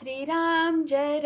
श्रीराम जय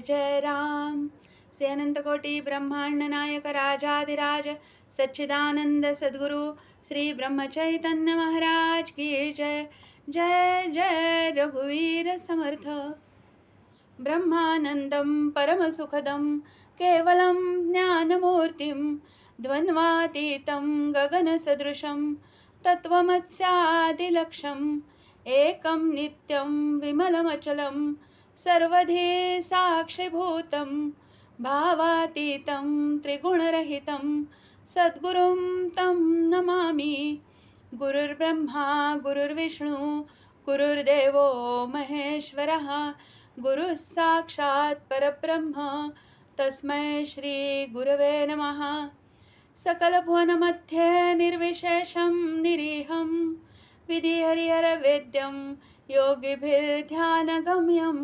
जय राम। से अनंत कोटि ब्रह्मांड नायक राजाधिराज सच्चिदानंद सद्गुरु श्री ब्रह्म चैतन्य महाराज की जय। जय जय रघुवीर समर्थ। ब्रह्मानंदं परमसुखदं केवलं ज्ञानमूर्तिं द्वन्द्वातीतं गगनसदृशं तत्त्वमस्यादिलक्ष्यम् एकं नित्यं विमलमचलं सर्वधी साक्षिभूतं भावातीतं त्रिगुणरहितं सद्गुरुं तं नमामि। गुरुर्ब्रह्मा गुरुर्विष्णु गुरुर्देवो महेश्वरः गुरुः साक्षात् परब्रह्म तस्मै श्री गुरवे नमः। सकलभुवनमध्ये निर्विशेषं निरीहं विधिहरिहरवेद्यं योगिभिर्ध्यानगम्यं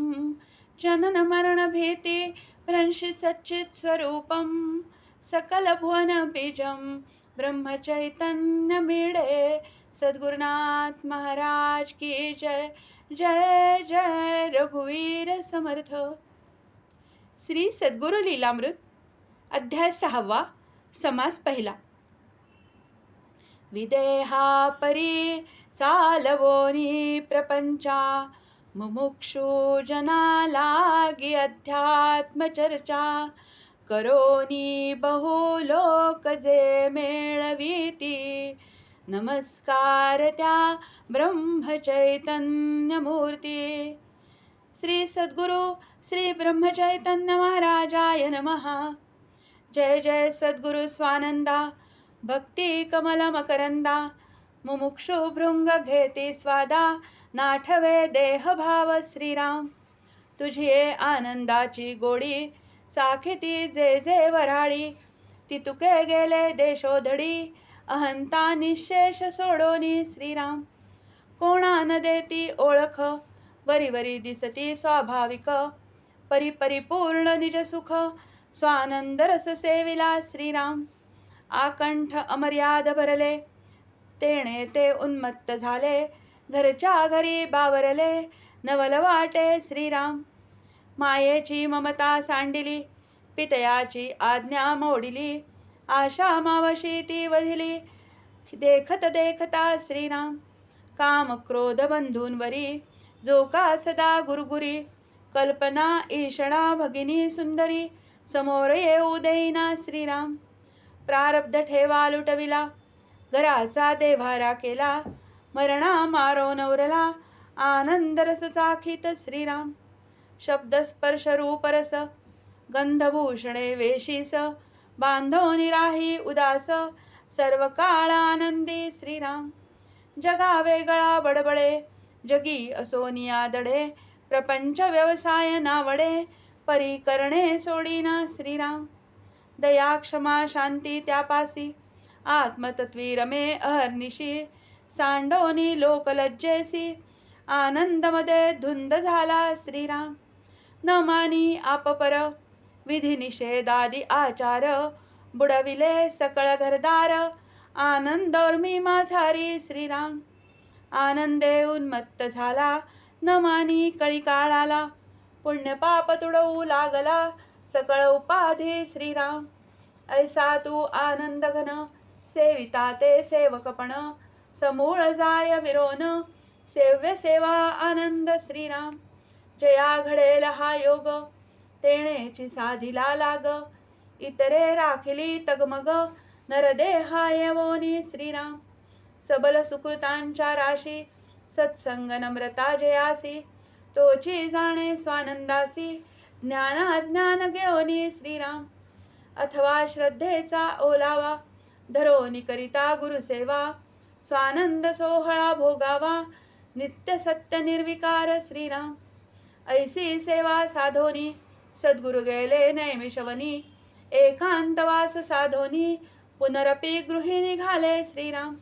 जननमरणभीति भ्रंशिसच्चित्स्वरूपं सकलभुवनबीजं ब्रह्मचैतन्यमीडे सद्गुरुनाथ महाराज की जय। जय जय रघुवीर समर्थ। श्री सद्गुरु लीलामृत अध्याय 6 समास पहिला। विदेहा परी चालवोनी प्रपंचा मुमुक्षु जना लागी अध्यात्म चर्चा करोनी बहुलोक जे मेळवीती नमस्कार त्या ब्रह्मचैतन्य मूर्ती। श्री सद्गुरु श्री ब्रह्मचैतन्य महाराजाय नमः। जय जय सद्गुरु स्वानंदा भक्ती कमल मकरंदा मुमुक्षु भृंग घेती स्वादा नाठवे देह भाव श्रीराम। तुझी आनंदाची गोडी साखिती जे जे वराळी ती तुके गेले देशोधडी अहंता निशेष सोडोनी श्रीराम। कोणा न देती ओळख वरी वरी दिसती स्वाभाविक परिपूर्ण निज सुख स्वानंद रस सेविला श्रीराम। आकंठ अमर्याद भरले तेणे ते उन्मत्त झाले घरच्या घरी बावरले नवल वाटे श्रीराम। मायेची ममता सांडिली पितयाची आज्ञा मोडिली आशा मावशी ती वधिली देखत देखता श्रीराम। काम क्रोध बंधूंवरी जो का सदा गुरगुरी कल्पना ईषणा भगिनी सुंदरी समोर येऊ देईना श्रीराम। प्रारब्ध ठेवा लुटविला घराचा देव्हारा केला मरणा मारो नवरला आनंद रस चाखीत श्रीराम। शब्द स्पर्श रूप रस गंधभूषणे वेशीस बांधो निराही उदास सर्व काळ आनंदी श्रीराम। जगा वेगळा बडबडे जगी असोनिया दडे प्रपंच व्यवसाय नावडे परी करणे सोडीना श्रीराम। दया क्षमा शांती त्यापासी आत्मतत्वी रमे अहर्निशी सांडोनी लोकलज्जेसी आनंदमध्ये धुंद झाला श्रीराम। न मानी आपपर विधी निषेधादी आचार बुडविले सकळ घरदार आनंदोर्मी माझारी श्रीराम। आनंदे उन्मत्त झाला न मानी कळी काळाला पुण्य पाप तुडवू लागला सकळ उपाधी श्रीराम। ऐसा तू आनंद घन सेविता ते सेवकपण समूळ जाय विरोन सेव्य सेवा आनंद श्रीराम। जया घडेल हा योग तेणेची साधिला लाग इतरे राखिली तगमग नरदेहा येवोनी श्रीराम। सबल सुकृतांच्या राशी सत्संग नम्रता जयासी तोची जाणे स्वानंदासी ज्ञानाज्ञान गिळोनी श्रीराम। अथवा श्रद्धेचा ओलावा धरोनी करिता गुरुसेवा स्वानंद सोहळा भोगावा नित्य सत्य निर्विकार श्रीराम। ऐसी सेवा साधोनी सद्गुरु गेले नैमिषवनी एकांतवास साधोनी पुनरपि गृही निघाले श्रीराम।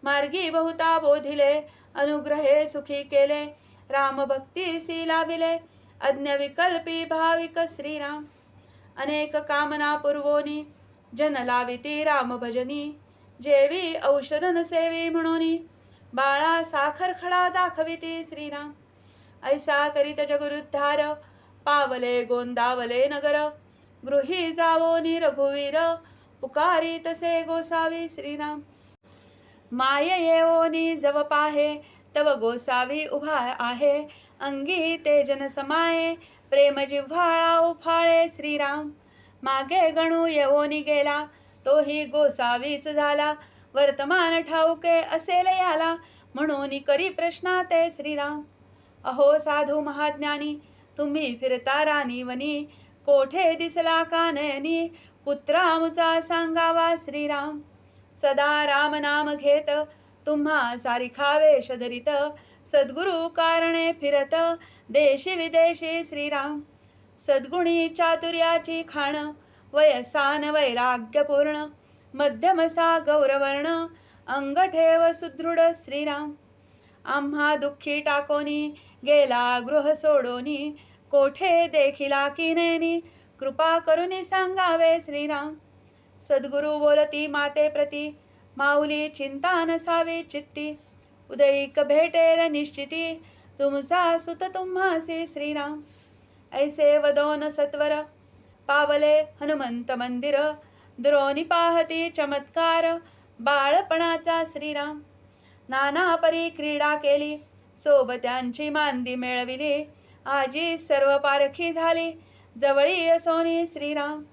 मार्गी बहुता बोधिले अनुग्रहे सुखी केले राम भक्ती लाविले अज्ञविकल्पी भाविक श्रीराम। अनेक कामना पुरवोनी जन लाविती राम भजनी जेवी औषध नसेवी म्हणोनी बाळा साखर खडा दाखविती श्रीराम। ऐसा करीत जगुरुद्धार, पावले गोंदावले नगर. गृही जावोनी रघुवीर, पुकारी तसे गोसावी श्रीराम. माय येवोनी जव पाहे, तव गोसावी उभा आहे. अंगी तेजन समाये, प्रेम जिव्हाळा उफाळे श्रीराम. मागे गणू येवोनी गेला, तोही गोसावीच झाला. वर्तमान ठाऊके असेल याला, म्हणून करी प्रश्ना ते श्रीराम. अहो साधू महाज्ञानी, तुम्ही फिरता रानी वनी. कोठे दिसला कानयनी, पुत्रामुचा सांगावा श्रीराम. सदा राम नाम घेत, तुम्हा सारिखा वेश धरित. सद्गुरु कारणे फिरत, देशी विदेशी श्रीराम. सद्गुणी चातुर्याची खाण, वयसान वैराग्यपूर्ण. मध्यमसा गौरवर्ण, अंग ठेव सुदृढ श्रीराम. आम्हा दुःखी टाकोनी, गेला गृह सोडोनी. कोठे देखिला किनेनी, कृपा करुनी सांगावे श्रीराम. सद्गुरु बोलती माते प्रती, माऊली चिंता नसावी चित्ती. उदयिक भेटेल निश्चिती, तुमचा सुत तुम्हासी श्रीराम. ऐसे वदोन सत्वर, पावले हनुमंत मंदिर. द्रोणी पाहती चमत्कार, बाळपणाचा श्रीराम. नाना परी क्रीडा केली, सोबत्यांची मांदी मिळविली. आजी सर्व पारखी झाली, जवळी असोनी श्रीराम.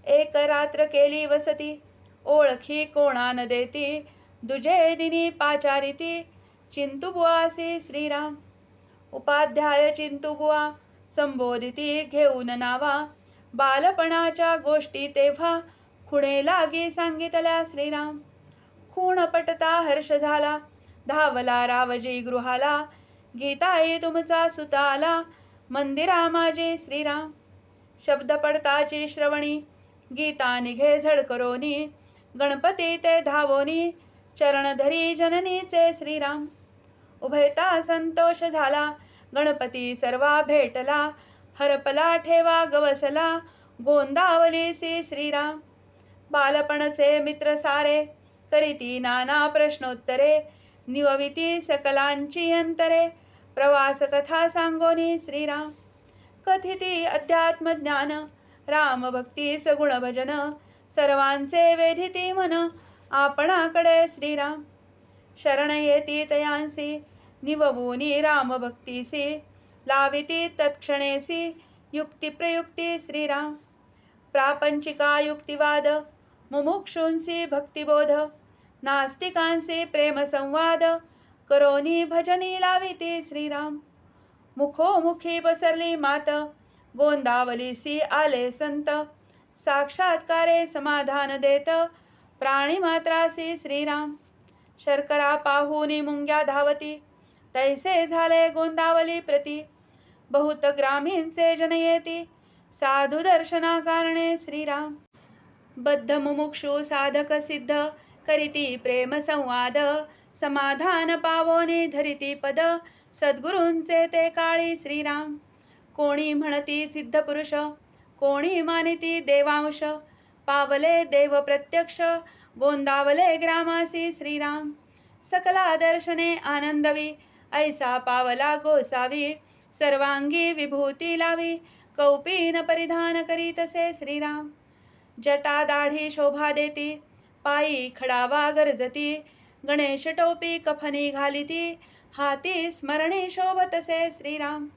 एक रात्र केली वसती, ओळखी कोणा न देती. दुजे दिनी पाचारिती, चिंतुबुवासी श्रीराम. उपाध्याय चिंतुबुवा, संबोधिती घेऊन नावा. बालपणाच्या गोष्टी तेव्हा, खुणे लागी सांगितल्या श्रीराम. खूण पटता हर्ष झाला, धावला रावजी गृहाला. गीताई तुमचा सुता आला, मंदिरा माझे श्रीराम. शब्द पडताची श्रवणी, गीता निघे झडकरोनी. गणपती ते धावोनी, चरण धरी जननीचे श्रीराम. उभयता संतोष झाला, गणपती सर्वा भेटला. हरपला ठेवा गवसला, गोंदावलीसी श्रीराम. बालपणचे मित्र सारे, करीती नाना प्रश्नोत्तरे. निवविती सकलांची अंतरे, प्रवास कथा सांगोनी श्रीराम. कथिती अध्यात्मज्ञान, रामभक्ती सगुण भजन. सर्वांचे वेधिती मन, आपणाकडे श्रीराम. शरण येती तयांसी, निववूनी रामभक्तीसी. लाविती तत्क्षणेसी, युक्तिप्रयुक्ती श्रीराम. प्रापंचिका युक्तिवाद, मुमुक्षूंसी भक्तिबोध. नास्तिकांसी प्रेमसंवाद, करोनी भजनी लाविती श्रीराम. मुखोमुखी पसरली मात, गोंदावलीसी आले संत. साक्षात्कारे समाधान देत, प्राणीमात्रासी श्रीराम. शर्करा पाहुनी मुंग्या धावती, तैसे झाले गोंदावली प्रती. बहुत ग्रामीणचे जन येती, साधू दर्शना कारणे श्रीराम. बद्ध मुमुक्षु साधक सिद्ध, करीती प्रेम संवाद. समाधान पावोनी धरिती पद, सद्गुरूंचे ते काळी श्रीराम. कोणी म्हणती सिद्ध पुरुष, कोणी मानिती देवांश. पावले देव प्रत्यक्ष, गोंदावले ग्रामासी श्रीराम. सकला दर्शने आनंदवी, ऐसा पावला गोसावी. सर्वांगी विभूती लावी, कौपीन परिधान करीतसे श्रीराम. जटा दाढी शोभा देती, पायी खडावा गरजती. गणेश टोपी कफनी घालिती, हाती स्मरणे शोभतसे श्रीराम.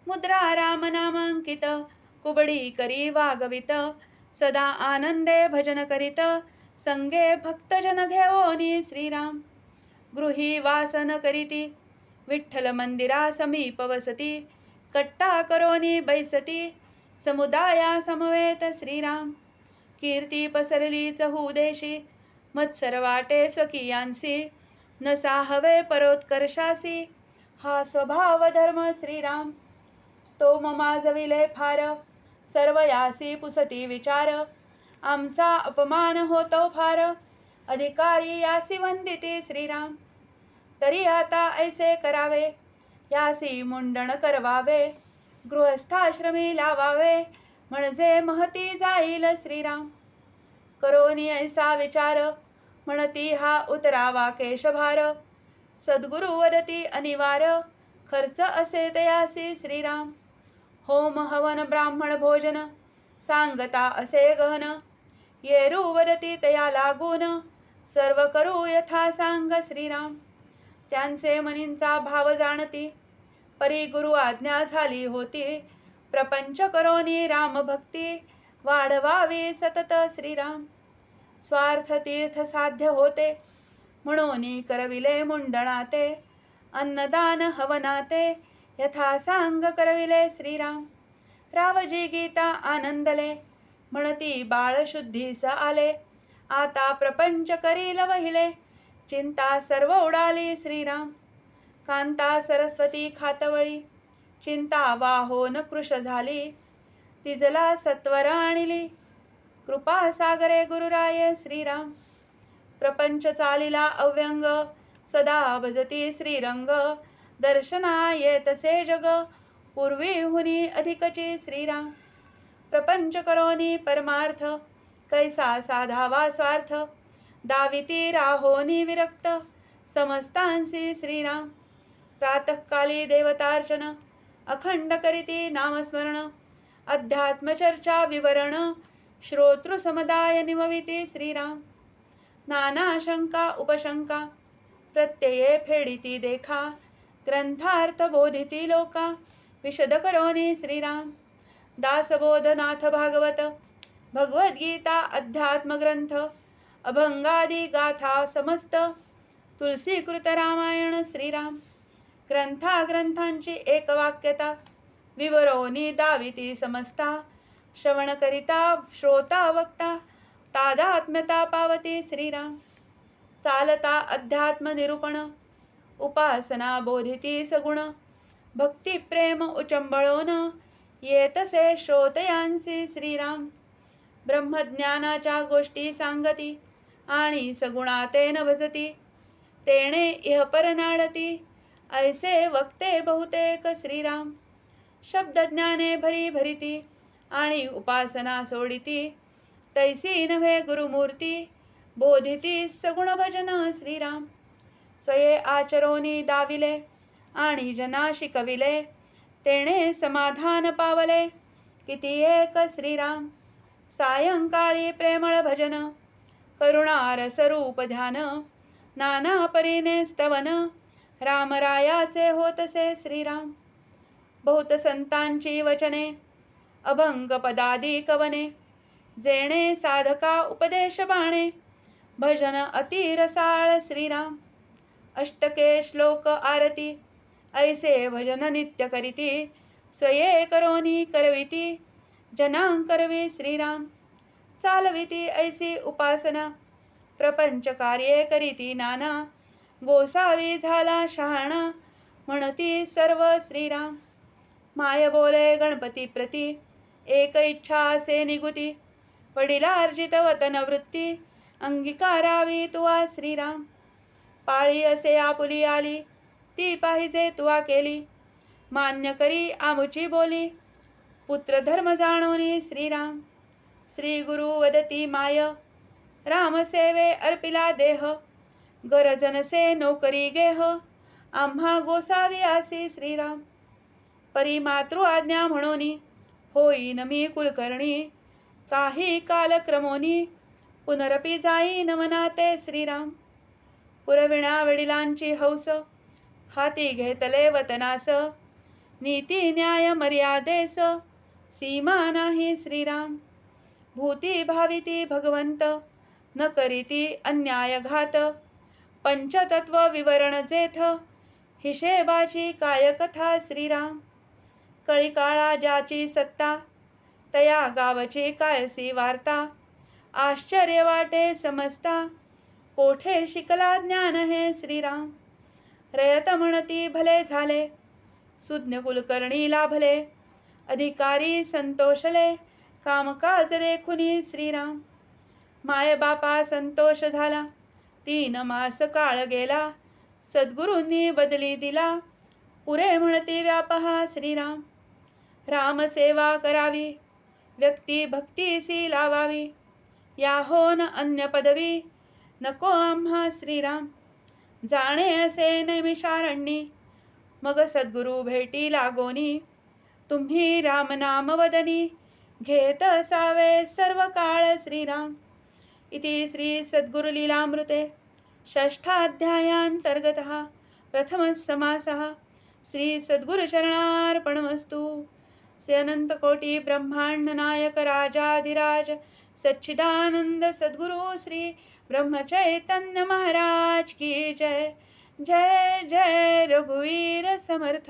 मुद्रा राम नामांकित, कुबडी करी वागवित. सदा आनंदे भजन करीत, संगे भक्तजन घेवोनी श्रीराम. गृही वासन करीती, विठ्ठल मंदिरा समीप वसती. कट्टा करोनी बैसती, समुदाया समवेत श्रीराम. कीर्ती पसरली चहूदेशी, मत्सर वाटे स्वकीयांसी. नसा हवे परोत्कर्षासी, हा स्वभाव धर्म श्रीराम. स्तोम माजविले फार, सर्व यासी पुसती विचार. आमचा अपमान होतो फार, अधिकारी यासी वंदिती श्रीराम. तरी आता ऐसे करावे, यासी मुंडण करवावे. गृहस्थाश्रमी लावावे, म्हणजे महती जाईल श्रीराम. करोनी ऐसा विचार, म्हणती हा उतरावा केशभार. सद्गुरु वदती अनिवार, खर्च असे तयासी श्रीराम. होम हवन ब्राह्मण भोजन सांगता असे गहन. येरू वदती तया लागून सर्व करू यथा सांग श्रीराम. त्यांचे मनींचा भाव जाणती परी गुरु आज्ञा झाली होती. प्रपंच करोनी राम भक्ती वाढवावी सतत श्रीराम. स्वार्थ तीर्थ साध्य होते म्हणून करविले मुंडणाते. अन्नदान हवनाते यथा सांग करविले श्रीराम. रावजी गीता आनंदले म्हणती बाळ शुद्धीस आले. आता प्रपंच करील वहिले चिंता सर्व उडाली श्रीराम. कांता सरस्वती खातवळी चिंता वाहोन कृश झाली. तिजला सत्वर आणली कृपा सागरे गुरुराये श्रीराम. प्रपंच चालिला अव्यंग सदा भजती श्रीरंग. दर्शना येतसे जग पूर्वीहुनी अधिकची श्रीराम. प्रपंच करोनी परमार्थ कैसा साधावा स्वार्थ. दाविती राहोनी विरक्त समस्तांसी श्रीराम. प्रातःकाली देवतार्चन अखंड करीती नामस्मरण. अध्यात्मचर्चा विवरण श्रोतृसमुदाय निमविती श्रीराम. नाना शंका उपशंका प्रत्यये फेडिती देखा. ग्रंथार्थ बोधिती लोका विशद करोनी श्रीराम. दासबोधनाथ भागवत भगवद्गीता अध्यात्मग्रंथ अभंगादी गाथा समस्त. तुलसीकृत रामायण श्रीराम. ग्रंथाग्रंथांची एकवाक्यता विवरोनी दाविती समजता. श्रवण करिता श्रोता वक्ता तादात्म्यता पावती श्रीराम. चालता अध्यात्म निरूपण उपासना बोधिती सगुण. भक्ती प्रेम उचंबळोन येतसे श्रोतयांसी श्रीराम. ब्रह्मज्ञानाच्या गोष्टी सांगती आणि सगुणातेन भजती. तेणे इहपर नाडती ऐसे वक्ते बहुतेक श्रीराम. शब्दज्ञाने भरी भरिती आणि उपासना सोडिती. तैसी नव्हे गुरुमूर्ती बोधिती सगुण भजन श्रीराम. स्वये आचरोनी दाविले आणि जना शिकविले. तेणे समाधान पावले किती एक श्रीराम. सायंकाळी प्रेमळ भजन करुणारसरूप ध्यान. नाना परीने स्तवन रामरायाचे होतसे श्रीराम. बहुत संतांची वचने अभंग पदादी कवने. जेणे साधका उपदेश बाणे भजन अति रसाळ श्रीराम. अष्टके श्लोक आरती ऐसे भजन नित्य करीती. स्वये करोनी करविती जनांकरवी श्रीराम. चालविती ऐसी उपासना प्रपंच कार्ये करीती नाना. गोसावी झाला शहाणा म्हणती सर्व श्रीराम. माय बोले गणपती प्रती एक इच्छा असे निगुती. वडिलार्जित वतन वृत्ती अंगीकारावी तुवा श्रीराम. पाळी असे आपुली आली ती पाहिजे तुवा केली. मान्य करी आमुची बोली पुत्र धर्म जाणोनी श्रीराम. श्री गुरु वदती माय रामसेवे अर्पिला देह. गरजनसे नोकरी गेह आम्हा गोसावी आसी श्रीराम. परी मातृ आज्ञा म्हणोनी होईन मी कुलकर्णी. काही कालक्रमोनी पुनरपी जाईन मनाते श्रीराम. पुरविणा वडिलांची हौस हाती घेतले वतनास. नीती न्याय मर्यादेस सीमा नाही श्रीराम. भूती भाविती भगवंत न करीती अन्याय घात. पंचतत्व विवरण जेथ हिशेबाची काय कथा श्रीराम. कळीकाळा ज्याची सत्ता तया गावची कायसी वार्ता. आश्चर्य वाटे समजता कोठे शिकला ज्ञान हे श्रीराम. रयत म्हणती भले झाले सुज्ञ कुलकर्णी लाभले. अधिकारी संतोषले कामकाज देखुनी श्रीराम. माय बापा संतोष झाला 3 मास काळ गेला. सद्गुरूंनी बदली दिला पुरे म्हणती व्यापहा श्रीराम. रामसेवा करावी व्यक्ती भक्तीसी लावावी. याहोन अन्य पदवी नको आम्हा श्रीराम. जाणे असे नैमिषारण्यी मग सद्गुरु भेटी लागोनी, तुम्ही राम नाम वदनी, घेत असावे सर्व काळ श्रीराम. इति श्री सद्गुरु लीलामृते षष्ठाध्यायान्तर्गतः प्रथमः समासः. श्री सद्गुरु शरणार्पणमस्तु. श्री अनंत कोटि ब्रह्मांड नायक राजाधिराज सच्चिदानंद सद्गुरु श्री ब्रह्मचैतन्य महाराज की जय. जय जय रघुवीर समर्थ.